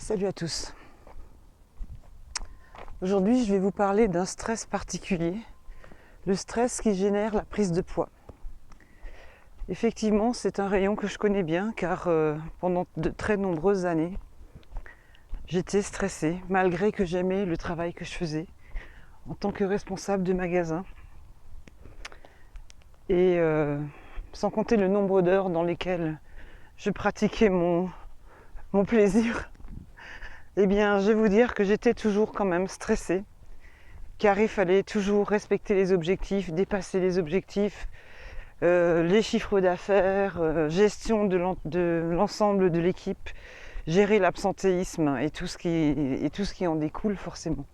Salut à tous. Aujourd'hui, je vais vous parler d'un stress particulier, le stress qui génère la prise de poids. Effectivement, c'est un rayon que je connais bien car pendant de très nombreuses années, j'étais stressée malgré que j'aimais le travail que je faisais en tant que responsable de magasin. Et sans compter le nombre d'heures dans lesquelles je pratiquais mon plaisir, eh bien, je vais vous dire que j'étais toujours quand même stressée, car il fallait toujours respecter les objectifs, dépasser les objectifs, les chiffres d'affaires, gestion de l'ensemble de l'équipe, gérer l'absentéisme et tout ce qui en découle forcément.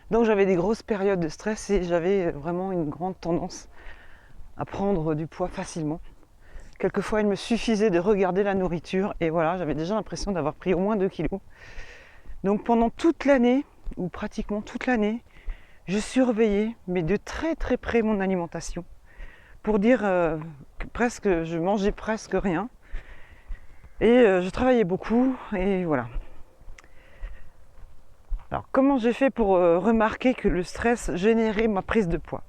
Donc j'avais des grosses périodes de stress et j'avais vraiment une grande tendance à prendre du poids facilement. Quelquefois, il me suffisait de regarder la nourriture et voilà, j'avais déjà l'impression d'avoir pris au moins 2 kilos. Donc pendant toute l'année, ou pratiquement toute l'année, je surveillais, mais de très très près, mon alimentation. Pour dire que je mangeais presque rien. Et je travaillais beaucoup, et voilà. Alors comment j'ai fait pour remarquer que le stress générait ma prise de poids ?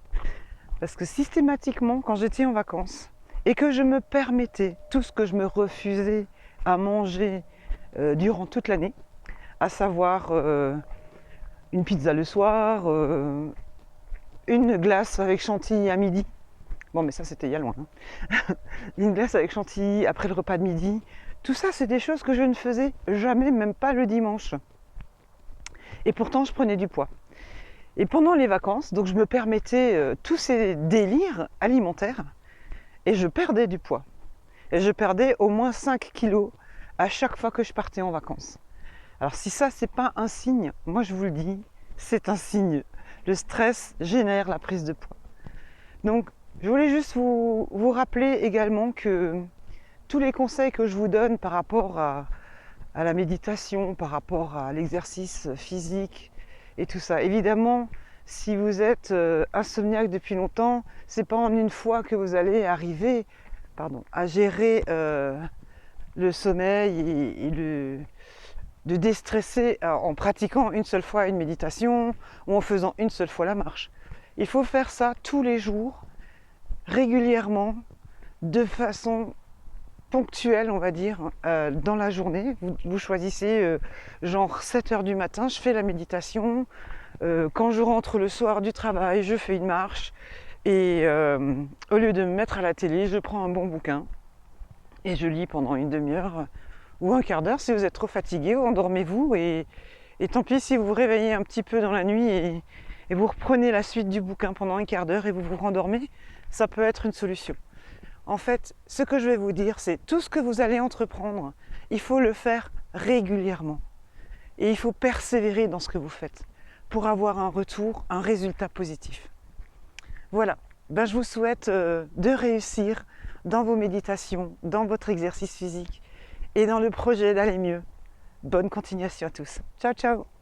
Parce que systématiquement, quand j'étais en vacances, et que je me permettais tout ce que je me refusais à manger durant toute l'année, à savoir une pizza le soir, une glace avec chantilly à midi. Bon, mais ça, c'était il y a loin. Une glace avec chantilly après le repas de midi. Tout ça, c'est des choses que je ne faisais jamais, même pas le dimanche. Et pourtant, je prenais du poids. Et pendant les vacances, donc je me permettais tous ces délires alimentaires et je perdais du poids. Et je perdais au moins 5 kilos à chaque fois que je partais en vacances. Alors si ça, c'est pas un signe, moi je vous le dis, c'est un signe. Le stress génère la prise de poids. Donc, je voulais juste vous rappeler également que tous les conseils que je vous donne par rapport à la méditation, par rapport à l'exercice physique et tout ça, évidemment, si vous êtes insomniaque depuis longtemps, c'est pas en une fois que vous allez arriver à gérer le sommeil et de déstresser en pratiquant une seule fois une méditation ou en faisant une seule fois la marche. Il faut faire ça tous les jours, régulièrement, de façon ponctuelle, on va dire, dans la journée. Vous choisissez genre 7 heures du matin, je fais la méditation. Quand je rentre le soir du travail, je fais une marche. Et au lieu de me mettre à la télé, je prends un bon bouquin et je lis pendant une demi-heure ou un quart d'heure. Si vous êtes trop fatigué, endormez-vous et tant pis si vous vous réveillez un petit peu dans la nuit et vous reprenez la suite du bouquin pendant un quart d'heure et vous vous rendormez, ça peut être une solution. En fait, ce que je vais vous dire, c'est tout ce que vous allez entreprendre, il faut le faire régulièrement. Et il faut persévérer dans ce que vous faites pour avoir un retour, un résultat positif. Voilà, je vous souhaite de réussir dans vos méditations, dans votre exercice physique et dans le projet d'aller mieux. Bonne continuation à tous. Ciao, ciao!